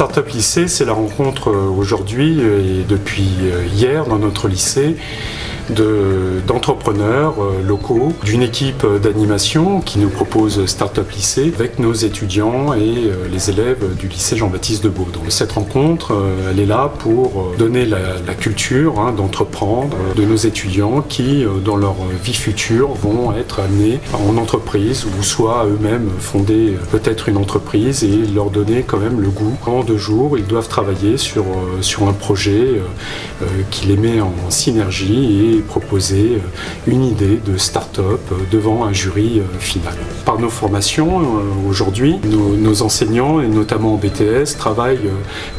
Startup Lycée, c'est la rencontre aujourd'hui et depuis hier dans notre lycée d'entrepreneurs locaux, d'une équipe d'animation qui nous propose Startup Lycée avec nos étudiants et les élèves du lycée Jean-Baptiste de Baudre. Cette rencontre, elle est là pour donner la culture d'entreprendre de nos étudiants qui, dans leur vie future, vont être amenés en entreprise ou soit eux-mêmes fonder peut-être une entreprise et leur donner quand même le goût. En 2 jours, ils doivent travailler sur un projet qui les met en synergie et proposer une idée de start-up devant un jury final. Par nos formations, aujourd'hui, nos enseignants, et notamment en BTS, travaillent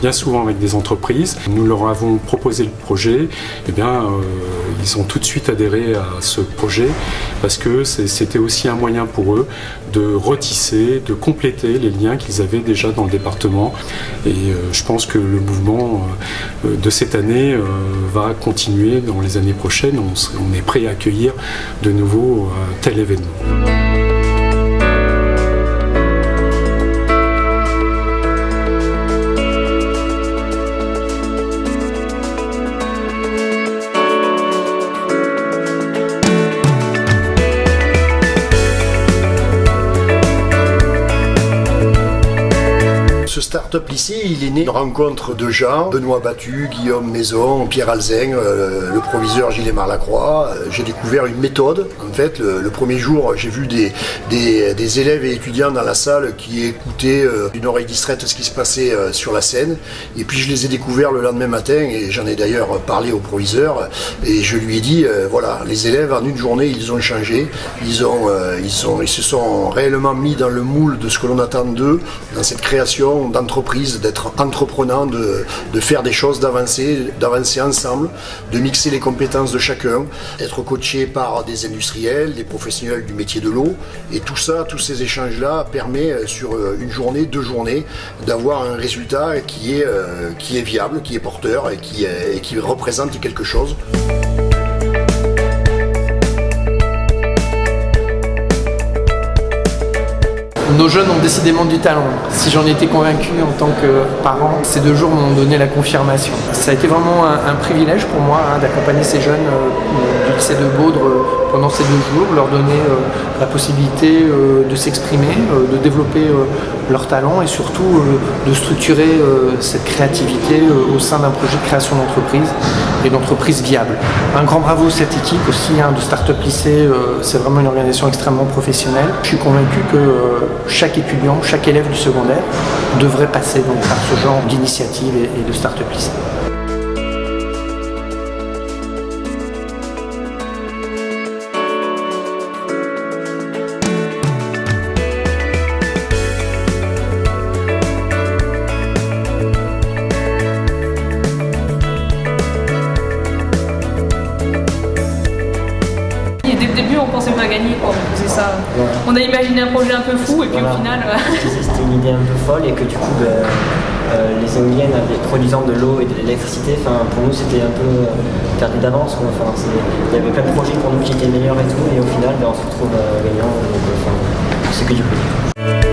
bien souvent avec des entreprises. Nous leur avons proposé le projet, ils ont tout de suite adhéré à ce projet parce que c'était aussi un moyen pour eux de retisser, de compléter les liens qu'ils avaient déjà dans le département. Et je pense que le mouvement de cette année va continuer dans les années prochaines. On est prêt à accueillir de nouveau un tel événement. Ce Startup Lycée, il est né d'une rencontre de gens, Benoît Battu, Guillaume Maison, Pierre Alzin, le proviseur Gilles Marlacroix. J'ai découvert une méthode. En fait, le premier jour, j'ai vu des élèves et étudiants dans la salle qui écoutaient d'une oreille distraite ce qui se passait sur la scène. Et puis je les ai découverts le lendemain matin, et j'en ai d'ailleurs parlé au proviseur. Et je lui ai dit, voilà, les élèves en une journée, ils ont changé. Ils se sont réellement mis dans le moule de ce que l'on attend d'eux, dans cette création d'entreprise, d'être entreprenant, de faire des choses, d'avancer ensemble, de mixer les compétences de chacun, d'être coaché par des industriels, des professionnels du métier de l'eau. Et tout ça, tous ces échanges-là permettent sur une journée, 2 journées, d'avoir un résultat qui est viable, qui est porteur et qui représente quelque chose. Nos jeunes ont décidément du talent. Si j'en étais convaincu en tant que parent, ces 2 jours m'ont donné la confirmation. Ça a été vraiment un privilège pour moi d'accompagner ces jeunes du lycée de Baudre pendant ces 2 jours, leur donner la possibilité de s'exprimer, de développer leur talent et surtout de structurer cette créativité au sein d'un projet de création d'entreprise et d'entreprise viable. Un grand bravo à cette équipe aussi de Startup Lycée, c'est vraiment une organisation extrêmement professionnelle. Je suis convaincu que chaque étudiant, chaque élève du secondaire devrait passer donc par ce genre d'initiative et de Startup Lycée. Dès le début, on pensait pas gagner quand on faisait ça. Ouais. On a imaginé un projet un peu fou et puis au final... C'était une idée un peu folle et que du coup, les éoliennes produisant de l'eau et de l'électricité, pour nous c'était un peu perdu d'avance. Il y avait plein de projets pour nous qui étaient meilleurs et tout, et au final on se retrouve gagnant, donc c'est que du positif.